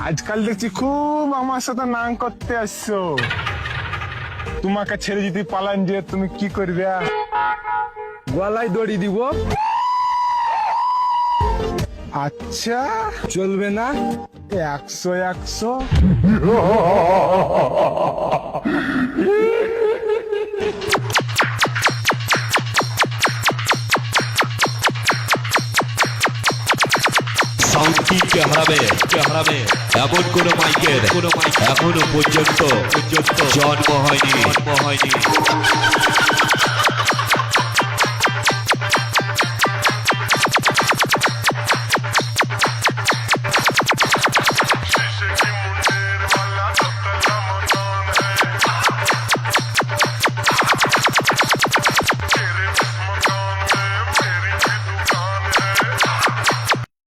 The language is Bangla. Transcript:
আজকাল দেখছি খুব আমার সাথে নাং করতে আসছো। তোমাকে ছেড়ে যদি পালান যে তুমি কি করবে? গলায় দড়ি দিব। আচ্ছা, চলবে না? 100 সাউন্ড কিংকে হারাবে এমন কোন মাইকের এখনো পর্যন্ত জন্ম হয়নি।